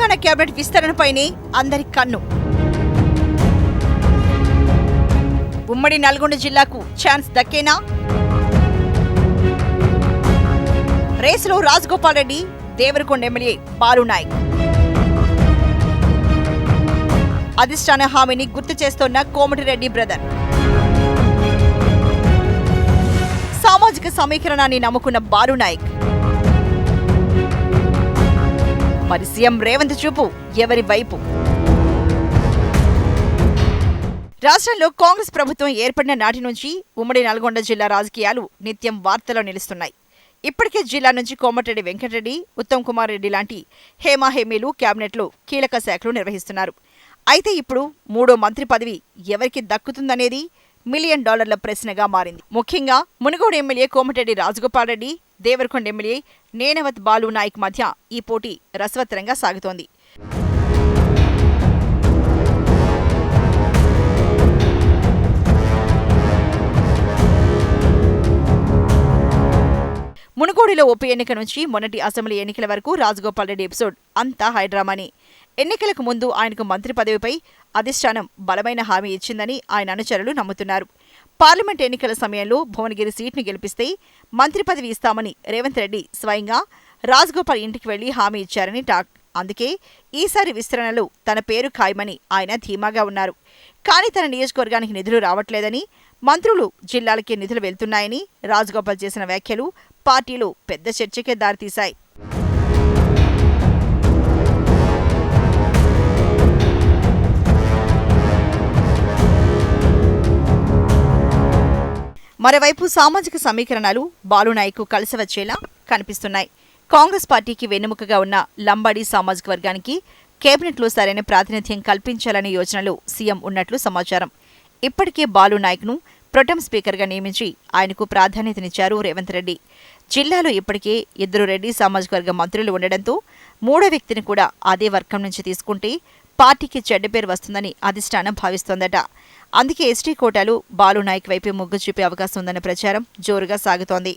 Telangana cabinet విస్తరణపైనే అందరి కన్ను. ఉమ్మడి నల్గొండ జిల్లాకు ఛాన్స్ దక్కేనా? రేసులో రాజగోపాల్ రెడ్డి, దేవరకొండ ఎమ్మెల్యే బాలునాయక్. అధిష్టాన హామీని గుర్తు చేస్తోన్న కోమటిరెడ్డి బ్రదర్. సామాజిక సమీకరణాన్ని నమ్ముకున్న బాలునాయక్. మరి సీఎం రేవంత్ చూపు ఎవరి వైపు? రాష్ట్రంలో కాంగ్రెస్ ప్రభుత్వం ఏర్పడిన నాటి నుంచి ఉమ్మడి నల్గొండ జిల్లా రాజకీయాలు నిత్యం వార్తల్లో నిలుస్తున్నాయి. ఇప్పటికే జిల్లా నుంచి కోమటిరెడ్డి వెంకటరెడ్డి, ఉత్తమ్ కుమార్ రెడ్డి లాంటి హేమాహేమీలు కేబినెట్లో కీలక శాఖలు నిర్వహిస్తున్నారు. అయితే ఇప్పుడు మూడో మంత్రి పదవి ఎవరికి దక్కుతుందనేది $1 మిలియన్ ప్రశ్నగా మారింది. ముఖ్యంగా మునుగోడు ఎమ్మెల్యే కోమటిరెడ్డి రాజగోపాల్ రెడ్డి, దేవరకొండ ఎమ్మెల్యే నేనవత్ బాలునాయక్ మధ్య ఈ పోటీ రసవత్తరంగా సాగుతోంది. మునుగోడులో ఉప ఎన్నిక నుంచి మొన్నటి అసెంబ్లీ ఎన్నికల వరకు రాజగోపాల్ రెడ్డి ఎపిసోడ్ అంతా హైడ్రామాని. ఎన్నికలకు ముందు ఆయనకు మంత్రి పదవిపై అధిష్టానం బలమైన హామీ ఇచ్చిందని ఆయన అనుచరులు నమ్ముతున్నారు. పార్లమెంట్ ఎన్నికల సమయంలో భువనగిరి సీట్ను గెలిపిస్తే మంత్రి పదవి ఇస్తామని రేవంత్ రెడ్డి స్వయంగా రాజగోపాల్ ఇంటికి వెళ్లి హామీ ఇచ్చారని టాక్. అందుకే ఈసారి విస్తరణలో తన పేరు ఖాయమని ఆయన ధీమాగా ఉన్నారు. కానీ తన నియోజకవర్గానికి నిధులు రావట్లేదని, మంత్రులు జిల్లాలకే నిధులు వెళ్తున్నాయని రాజగోపాల్ చేసిన వ్యాఖ్యలు పార్టీలో పెద్ద చర్చకే దారితీశాయి. మరోవైపు సామాజిక సమీకరణాలు బాలునాయక్ కలిసి వచ్చేలా కనిపిస్తున్నాయి. కాంగ్రెస్ పార్టీకి వెన్నెముకగా ఉన్న లంబాడీ సామాజిక వర్గానికి కేబినెట్లో సరైన ప్రాతినిధ్యం కల్పించాలనే యోచనలో సీఎం ఉన్నట్లు సమాచారం. ఇప్పటికే బాలునాయక్ను ప్రొటెం స్పీకర్గా నియమించి ఆయనకు ప్రాధాన్యతనిచ్చారు రేవంత్ రెడ్డి. జిల్లాలో ఇప్పటికే 2 రెడ్డి సామాజిక వర్గ మంత్రులు ఉండడంతో మూడో వ్యక్తిని కూడా అదే వర్గం నుంచి తీసుకుంటే పార్టీకి చెడ్డ పేరు వస్తుందని అధిష్టానం భావిస్తోందట. అందుకే ఎస్టీ కోటాలు బాలునాయక్ వైపే మొగ్గు చూపే అవకాశం ఉందన్న ప్రచారం జోరుగా సాగుతోంది.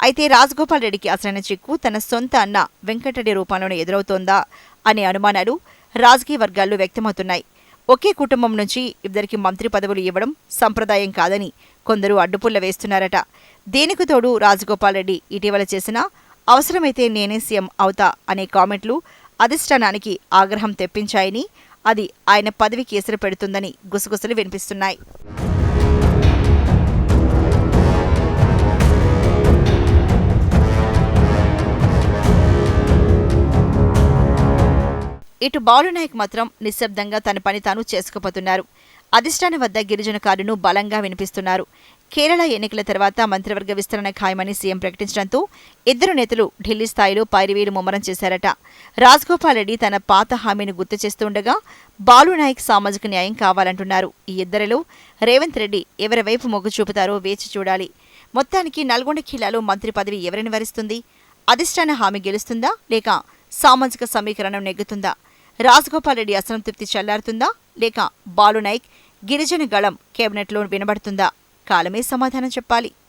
అయితే రాజగోపాల్ రెడ్డికి అసలైన చిక్కు తన సొంత అన్న వెంకటరెడ్డి రూపంలోనే ఎదురవుతోందా అనే అనుమానాలు రాజకీయ వర్గాల్లో వ్యక్తమవుతున్నాయి. ఒకే కుటుంబం నుంచి ఇద్దరికి మంత్రి పదవులు ఇవ్వడం సంప్రదాయం కాదని కొందరు అడ్డుపుల్ల వేస్తున్నారట. దీనికి తోడు రాజగోపాల్ రెడ్డి ఇటీవల చేసిన అవసరమైతే నేనే సీఎం అవుతా అనే కామెంట్లు అధిష్టానానికి ఆగ్రహం తెప్పించాయని, అది ఆయన పదవికి ఎసరు పెడుతుందని గుసగుసలు వినిపిస్తున్నాయి. ఇటు బాలునాయక్ మాత్రం నిశ్శబ్దంగా తన పని తాను చేసుకుపోతున్నారు. అధిష్టానం వద్ద గిరిజన కారును బలంగా వినిపిస్తున్నారు. కేరళ ఎన్నికల తర్వాత మంత్రివర్గ విస్తరణ ఖాయమని సీఎం ప్రకటించడంతో ఇద్దరు నేతలు ఢిల్లీ స్థాయిలో పైరివీలు ముమ్మరం చేశారట. రాజగోపాల్ రెడ్డి తన పాత హామీని గుర్తు చేస్తుండగా బాలునాయక్ సామాజిక న్యాయం కావాలంటున్నారు. ఈ ఇద్దరిలో రేవంత్ రెడ్డి ఎవరి వైపు మొగ్గు చూపుతారో వేచి చూడాలి. మొత్తానికి నల్గొండ ఖిల్లాలో మంత్రి పదవి ఎవరిని వరిస్తుంది? అధిష్టాన హామీ గెలుస్తుందా లేక సామాజిక సమీకరణం నెగ్గుతుందా? రాజగోపాల్ రెడ్డి అసంతృప్తి చల్లారుతుందా లేక బాలునాయక్ గిరిజన గళం కేబినెట్లో వినబడుతుందా? కాలమే సమాధానం చెప్పాలి.